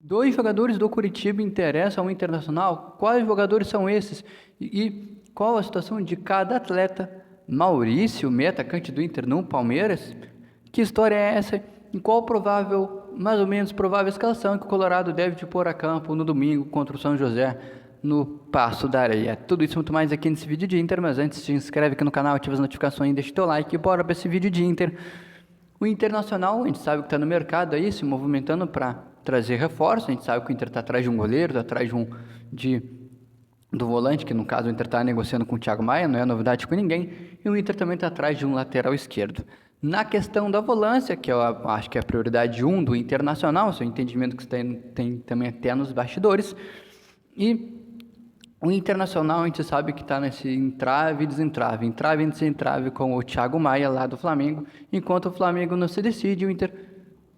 Dois jogadores do Coritiba interessam ao Internacional. Quais jogadores são esses? E qual a situação de cada atleta? Maurício, meio atacante do Inter no Palmeiras? Que história é essa? E qual provável, mais ou menos provável escalação que o Colorado deve te pôr a campo no domingo contra o São José no Passo da Areia? Tudo isso e muito mais aqui nesse vídeo de Inter, mas antes se inscreve aqui no canal, ativa as notificações, deixa o teu like e bora para esse vídeo de Inter. O Internacional, a gente sabe que está no mercado aí, se movimentando para trazer reforço. A gente sabe que o Inter está atrás de um goleiro, está atrás do volante, que no caso o Inter está negociando com o Thiago Maia, não é novidade com ninguém. E o Inter também está atrás de um lateral esquerdo. Na questão da volância, que eu acho que é a prioridade 1 do Internacional, seu entendimento que você tem também até nos bastidores. E o Internacional a gente sabe que está nesse entrave e desentrave com o Thiago Maia lá do Flamengo. Enquanto o Flamengo não se decide, o Inter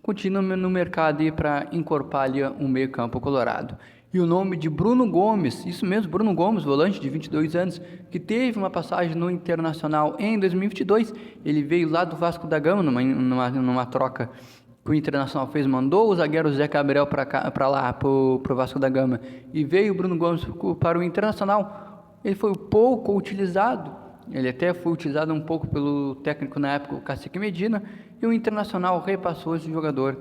continua no mercado para encorpar ali um meio campo colorado. E o nome de Bruno Gomes, isso mesmo, Bruno Gomes, volante de 22 anos, que teve uma passagem no Internacional em 2022. Ele veio lá do Vasco da Gama, numa troca que o Internacional fez, mandou o zagueiro Zé Gabriel para lá, para o Vasco da Gama, e veio o Bruno Gomes para o Internacional. Ele foi pouco utilizado, ele até foi utilizado um pouco pelo técnico na época, o Cacique Medina, e o Internacional repassou esse jogador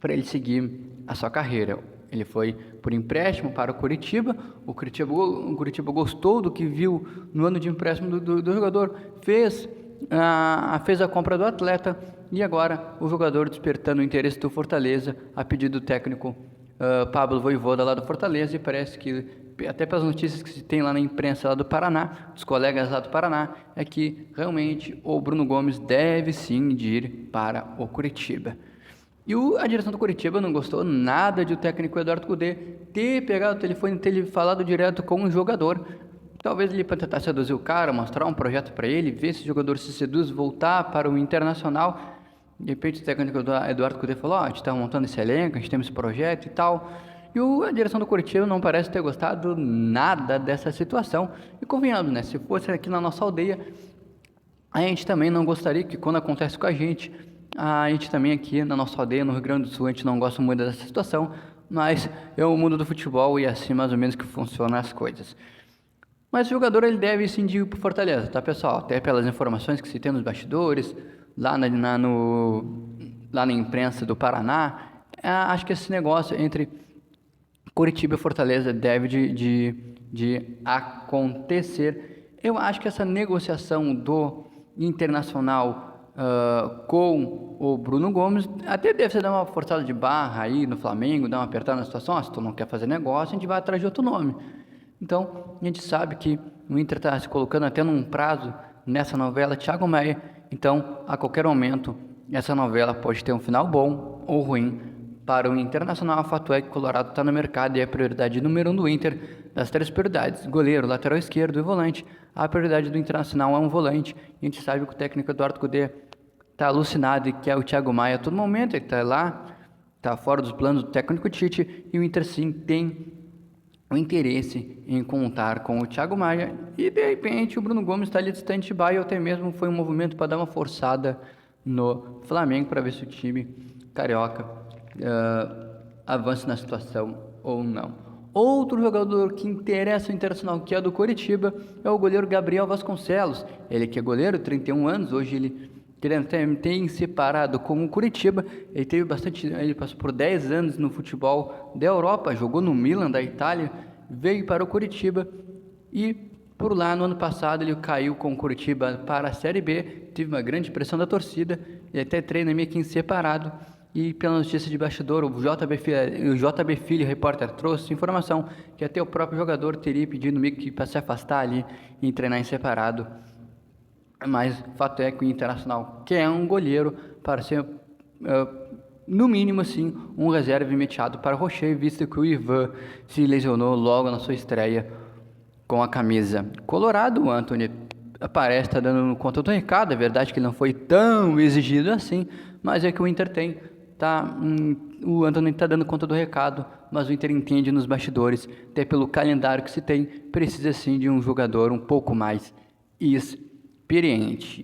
para ele seguir a sua carreira. Ele foi por empréstimo para o Coritiba. O Coritiba gostou do que viu no ano de empréstimo do jogador, fez a compra do atleta, e agora o jogador despertando o interesse do Fortaleza a pedido do técnico Pablo Vojvoda lá do Fortaleza. E parece que, até pelas notícias que se tem lá na imprensa lá do Paraná, dos colegas lá do Paraná, é que realmente o Bruno Gomes deve sim ir para o Coritiba. E a direção do Coritiba não gostou nada de o técnico Eduardo Cudê ter pegado o telefone e ter falado direto com o jogador. Talvez ele para tentar seduzir o cara, mostrar um projeto para ele, ver se o jogador se seduz, voltar para o Internacional. De repente o técnico Eduardo Cudê falou: a gente está montando esse elenco, a gente tem esse projeto e tal. E a direção do Coritiba não parece ter gostado nada dessa situação. E convenhamos, né? Se fosse aqui na nossa aldeia, a gente também não gostaria que, quando acontece com a gente também aqui na nossa aldeia, no Rio Grande do Sul, a gente não gosta muito dessa situação, mas é o mundo do futebol e é assim mais ou menos que funcionam as coisas. Mas o jogador ele deve sim ir para o Fortaleza, tá, pessoal? Até pelas informações que se tem nos bastidores, lá na imprensa do Paraná, acho que esse negócio entre Coritiba e Fortaleza deve de acontecer. Eu acho que essa negociação do Internacional com o Bruno Gomes até deve ser dar uma forçada de barra aí no Flamengo, dar uma apertada na situação. Se tu não quer fazer negócio, a gente vai atrás de outro nome. Então a gente sabe que o Inter está se colocando até num prazo nessa novela Thiago Maia. Então a qualquer momento essa novela pode ter um final bom ou ruim para o Internacional. O fato é que o Colorado está no mercado e é a prioridade número 1 do Inter. Das três prioridades, goleiro, lateral esquerdo e volante, a prioridade do Internacional é um volante. E a gente sabe que o técnico Eduardo Cudê está alucinado e quer o Thiago Maia a todo momento. Ele está lá, está fora dos planos do técnico Tite, e o Inter sim tem o interesse em contar com o Thiago Maia. E de repente o Bruno Gomes está ali distante de Bahia, ou até mesmo foi um movimento para dar uma forçada no Flamengo para ver se o time carioca avance na situação ou não. Outro jogador que interessa o Internacional, que é do Coritiba, é o goleiro Gabriel Vasconcelos. Ele que é goleiro, 31 anos, hoje ele tem separado com o Coritiba. Ele passou por 10 anos no futebol da Europa, jogou no Milan da Itália, veio para o Coritiba e por lá no ano passado ele caiu com o Coritiba para a Série B, teve uma grande pressão da torcida, ele até treina meio que em separado. E pela notícia de bastidor, o JB Filho, repórter, trouxe informação que até o próprio jogador teria pedido meio que para se afastar ali e treinar em separado. Mas o fato é que o Internacional quer um goleiro para ser, no mínimo assim, um reserva imediato para o Rocher, visto que o Ivan se lesionou logo na sua estreia com a camisa colorado. O Antony aparece, está dando conta do recado. É verdade que ele não foi tão exigido assim, mas é que o Inter tem. O Antony está dando conta do recado, mas o Inter entende nos bastidores, até pelo calendário que se tem, precisa sim de um jogador um pouco mais experiente.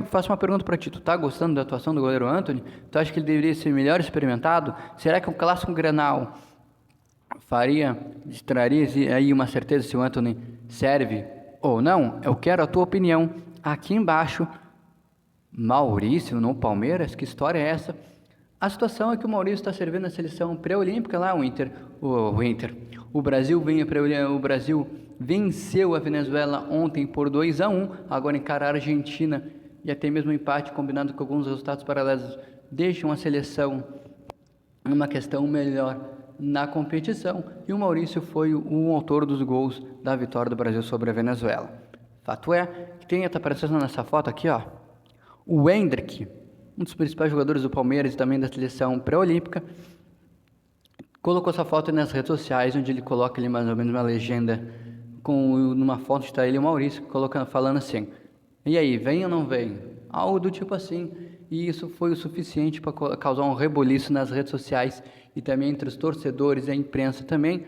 Faço uma pergunta para ti. Tu tá gostando da atuação do goleiro Antony? Tu acha que ele deveria ser melhor experimentado? Será que o clássico Grenal traria aí uma certeza se o Antony serve ou não? Eu quero a tua opinião aqui embaixo. Maurício no Palmeiras? Que história é essa? A situação é que o Maurício está servindo na seleção pré-olímpica lá, o Brasil o Brasil venceu a Venezuela ontem por 2-1, agora encara a Argentina e até mesmo o empate combinado com alguns resultados paralelos deixam a seleção numa questão melhor na competição, e o Maurício foi o autor dos gols da vitória do Brasil sobre a Venezuela. Fato é que está aparecendo nessa foto aqui, ó, o Endrick, um dos principais jogadores do Palmeiras e também da seleção pré-olímpica, colocou essa foto nas redes sociais, onde ele coloca ali mais ou menos uma legenda, numa foto está ele e o Maurício, falando assim, e aí, vem ou não vem? Algo do tipo assim, e isso foi o suficiente para causar um reboliço nas redes sociais e também entre os torcedores e a imprensa também.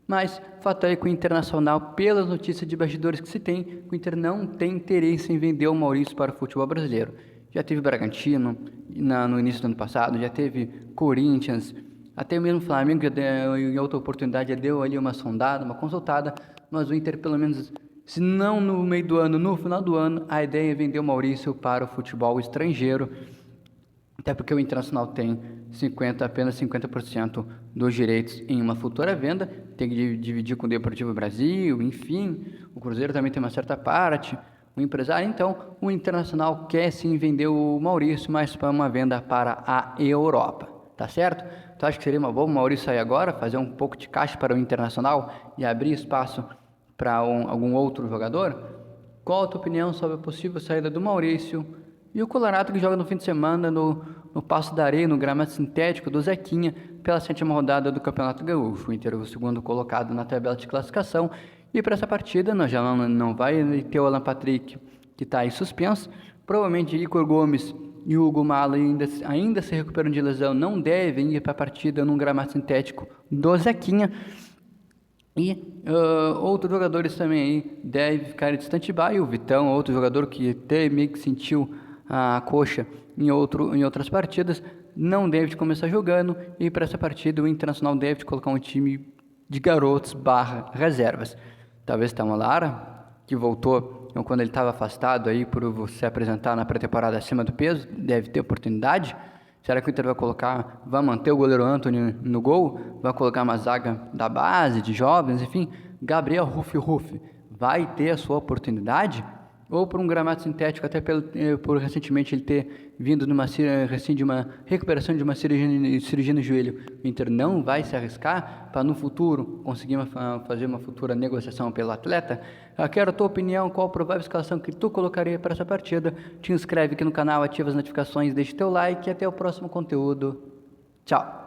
Mas fato é que o Internacional, pelas notícias de bastidores que se tem, o Inter não tem interesse em vender o Maurício para o futebol brasileiro. Já teve Bragantino no início do ano passado, já teve Corinthians, até mesmo o Flamengo, que em outra oportunidade já deu ali uma sondada, uma consultada, mas o Inter, pelo menos, se não no meio do ano, no final do ano, a ideia é vender o Maurício para o futebol estrangeiro, até porque o Internacional tem apenas 50% dos direitos em uma futura venda, tem que dividir com o Deportivo Brasil, enfim, o Cruzeiro também tem uma certa parte, o empresário, então, o Internacional quer sim vender o Maurício, mas para uma venda para a Europa, tá certo? Tu acha que seria uma boa o Maurício sair agora, fazer um pouco de caixa para o Internacional e abrir espaço para algum outro jogador? Qual a tua opinião sobre a possível saída do Maurício? E o Colorado, que joga no fim de semana no Passo da Areia, no gramado sintético do Zequinha, pela 7ª rodada do Campeonato Gaúcho. O Inter é o segundo colocado na tabela de classificação. E para essa partida, nós já não vai ter o Alan Patrick, que está aí suspenso. Provavelmente Igor Gomes e o Hugo Malo ainda se recuperam de lesão, não devem ir para a partida num gramado sintético do Zequinha. E outros jogadores também aí devem ficar de stand-by. O Vitão, outro jogador que até meio que sentiu a coxa em outras partidas, não deve começar jogando, e para essa partida o Internacional deve colocar um time de garotos / reservas. Talvez Tamolara, que voltou quando ele estava afastado aí por se apresentar na pré-temporada acima do peso, deve ter oportunidade. Será que o Inter vai manter o goleiro Antony no gol? Vai colocar uma zaga da base, de jovens, enfim? Gabriel Rufi vai ter a sua oportunidade? Ou por um gramado sintético, até por recentemente ele ter vindo de uma recuperação de uma cirurgia no joelho, o Inter não vai se arriscar para no futuro conseguir fazer uma futura negociação pelo atleta? Eu quero a tua opinião, qual a provável escalação que tu colocaria para essa partida? Te inscreve aqui no canal, ativa as notificações, deixa teu like e até o próximo conteúdo. Tchau!